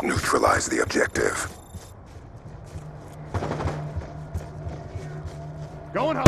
Neutralize the objective. Going home.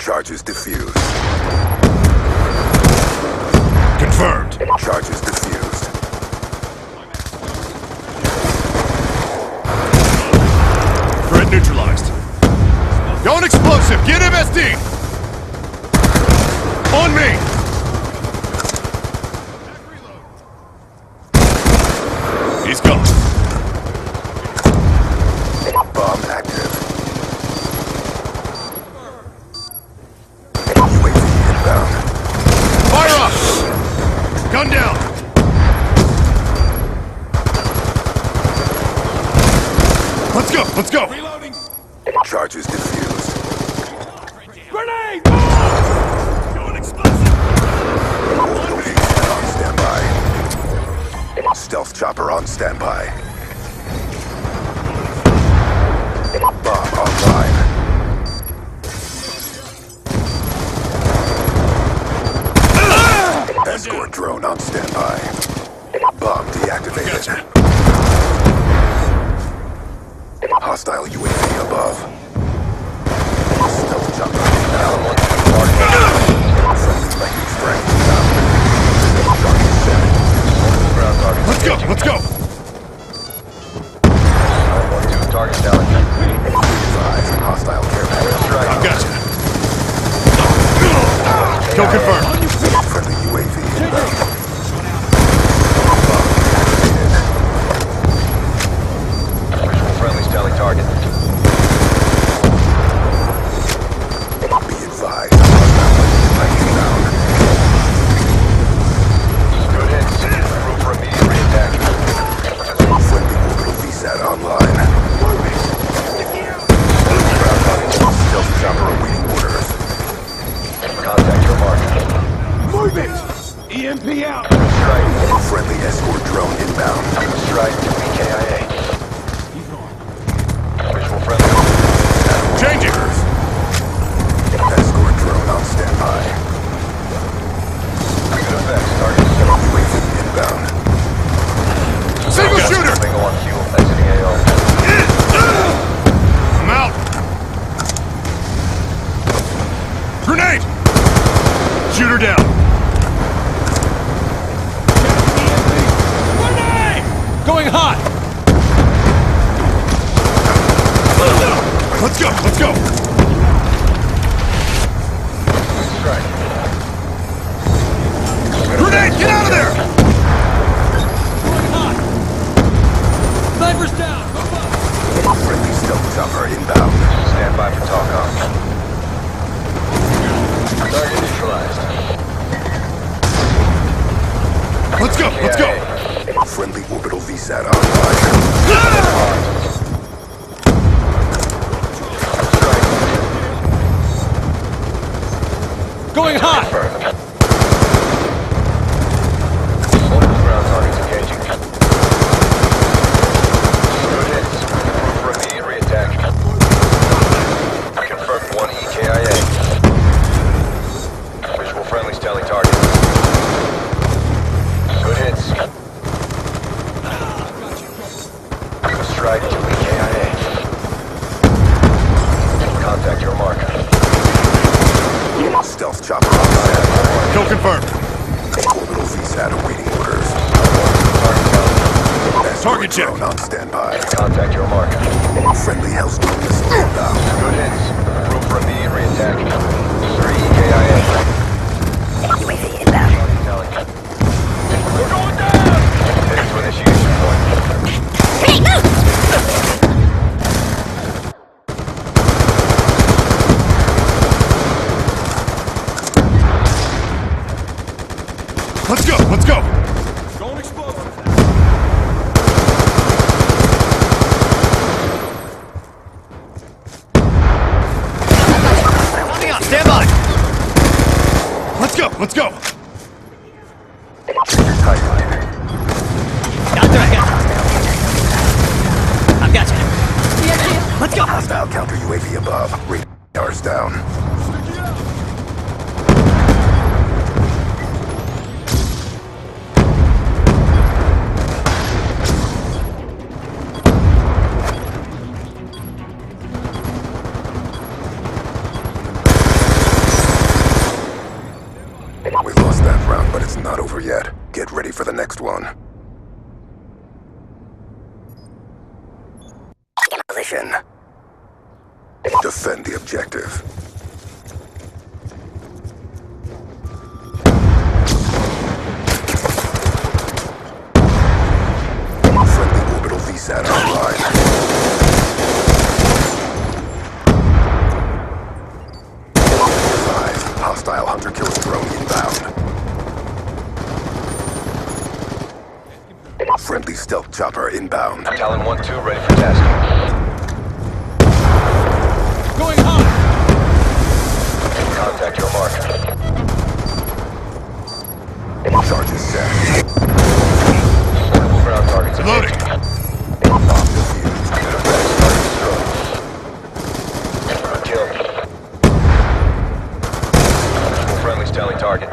Charges diffused. Confirmed. Charges diffused. Threat neutralized. Going explosive. Get MSD. On me. He's gone. Bomb active. Fire up! Gun down! Let's go! Let's go! Reloading! Charges diffused. Grenade! Going explosive! On standby. Stealth chopper on standby. Bomb online. Escort drone on standby. Bomb deactivated. Hostile UAV above. Stealth chopper down. Friendly lightning strike down. Target set. Let's go! Let's go! 912 target down. Advise hostile care package. I gotcha. Kill confirmed. Friendly UAV inbound. Visual friendlies tally target. Be advised. Hostile lightning inbound. Good hits. Room for immediate re-attack. Friendly orbital VSAT online. Stealth chopper awaiting orders. Contact your mark. Move it! EMP out! Strike. Friendly escort drone inbound. Strike to EKIA. Visual friendly. Changing! Escort drone on standby. Good effects. Target UAV inbound. Single shooter! Bingo on fuel. Exiting AO. I'm out! Grenade! Shooter down! Grenade! Going hot! Let's go! Let's go! Strike. Grenade! Get out of there! Going hot! Sniper's down! Friendly stealth chopper inbound. Stand by for talk on. Target neutralized. Let's go! Let's go! Friendly orbital VSAT online. Going hot! Multiple ground targets engaging. Good hits. Room for immediate re-attack. Confirmed 1 EKIA. Visual friendlies tally target. Good hits. Strike to EKIA. Contact your mark. Stealth chopper online. Kill confirmed. Orbital VSAT awaiting orders. Target check. Drone on standby. Contact your mark. Friendly Hellstorm missile inbound. Good hits. Room for immediate re-attack. 3 EKIA. UAV inbound. We're going down! Heading to initiation point. Hey, move! Let's go! Let's go! Tight. Got there, I got you. I've got you. Let's go. Hostile counter UAV above. Radar's down. We lost that round, but it's not over yet. Get ready for the next one. Demolition. Defend the objective. Friendly orbital VSAT online. Hostile hunter-killer drone inbound. Friendly stealth chopper inbound. Talon 1-2 ready for tasking. Going hot! Contact your mark. Charges set. Multiple ground targets Loading. engaging. Bomb defused. Good kill. Friendly's tally target.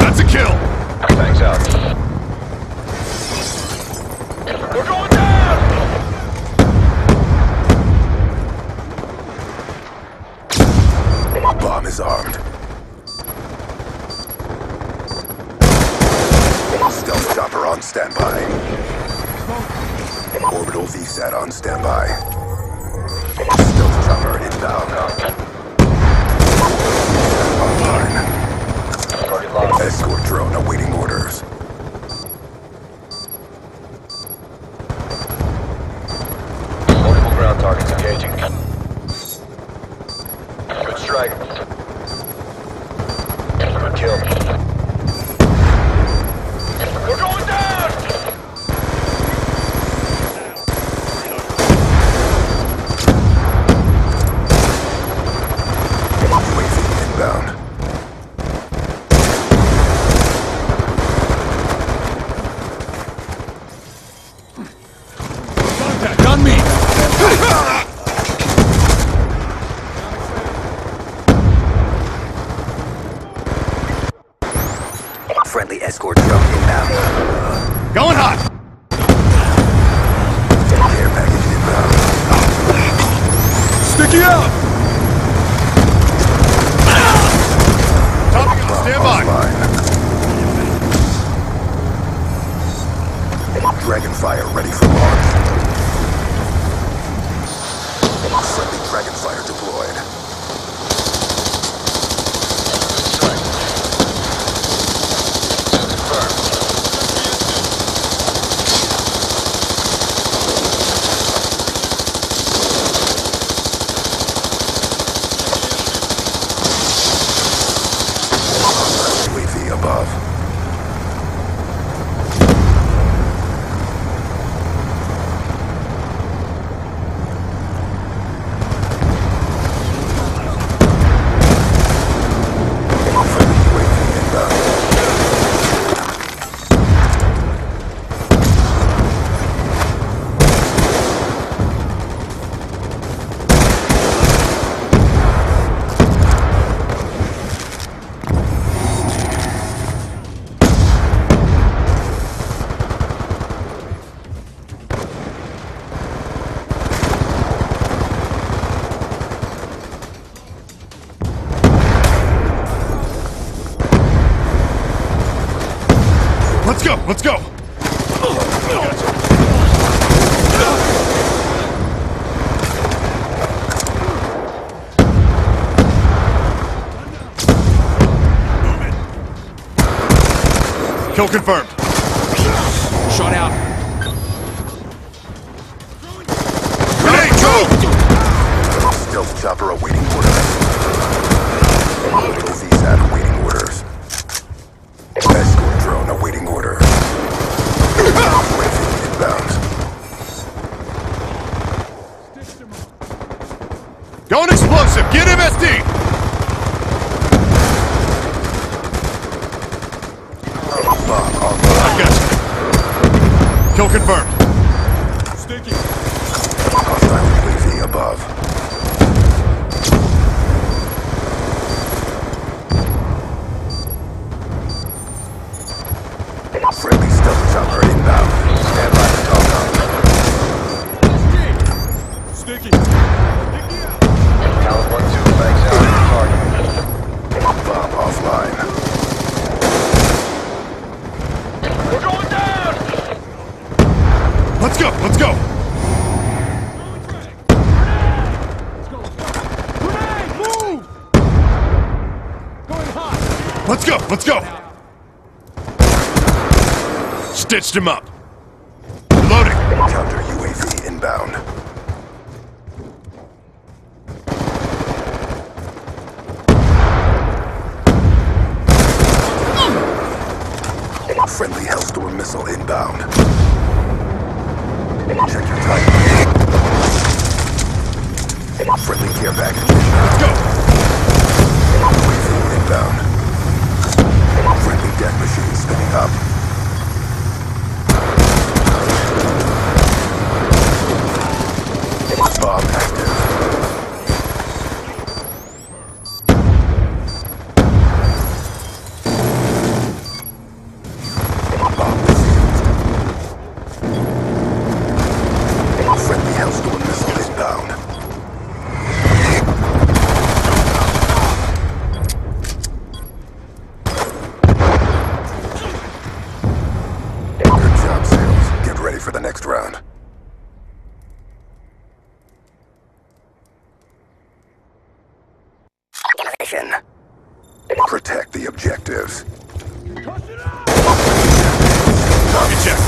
That's a kill! Thanks out. We're going down! Bomb is armed. Stealth chopper on standby. Orbital VSAT on standby. Stealth chopper inbound. Online. Target locked. Escort drone awaiting orders. Multiple ground targets engaging. Good strike. Good kill. We're going down! UAV inbound. Contact on me! Friendly escort drone inbound. Going hot! Care package inbound. Sticky out! Topping on standby! Offline. Dragonfire ready for launch. Friendly Dragonfire deployed. UAV above. Let's go! Let's go! Kill confirmed. Shot out. Grenade, go! Stealth chopper awaiting orders. Orbital VSAT awaiting orders. Escort drone awaiting orders. UAV inbound. Going explosive. Get MSD. confirmed. Sticky. Hostile UAV above. Friendly stealth chopper inbound. Stand by for talk. Sticky. Talon 1-2, flags out on target. Bomb offline. We're going down! Let's go, let's go. Move! Going hot! Let's go, let's go. Stitched him up. Loading. Counter UAV inbound. Friendly Hellstorm missile inbound. Check your type. Friendly care package Let's inbound. go. UAV inbound. Friendly death machine spinning up. Bomb active. Bomb defused. Friendly Hellstorm missile inbound. Good job, Sales. Get ready for the next round. Demolition. Protect the objectives. Target check.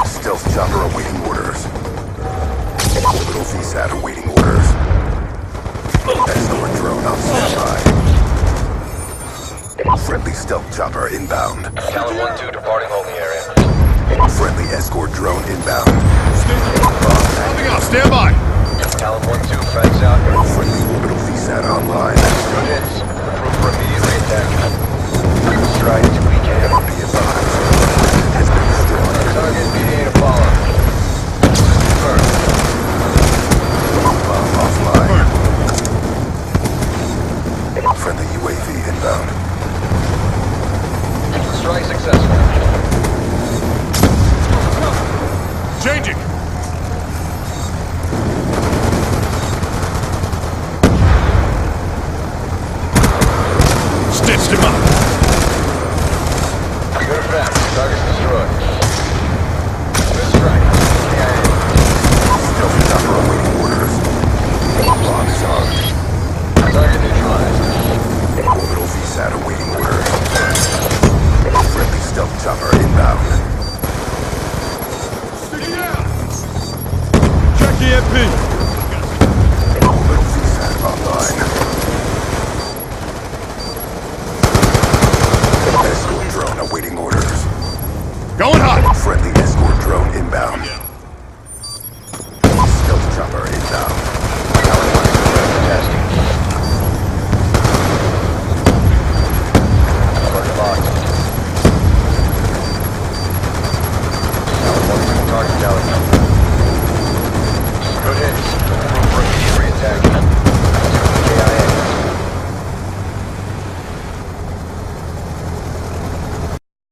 Stealth chopper awaiting orders. Orbital VSAT awaiting orders. Escort drone on standby. Friendly stealth chopper inbound. Talon 1-2 departing holding area. Friendly escort drone inbound. Popping off, stand by. Talon 1-2, flags out. Friendly orbital VSAT online. Good hits. Approved for immediate attack. Strike to weekend. Be advised. Has been destroyed. Target BA to follow. Confirmed. Bomb offline. Friendly UAV inbound. Strike successful. Changing. Stitched him up. Good effect. Target's destroyed. Good strike. KIA. Stealth chopper awaiting orders. Bomb is armed. Target neutralized. Orbital VSAT awaiting orders. Friendly stealth chopper inbound. Check EMP. Orbital VSAT online. Escort drone awaiting orders. Going hot. Friendly escort drone inbound. Stealth chopper inbound. Tasking. Target locked. Talon 1-2 target gallery. Good hits.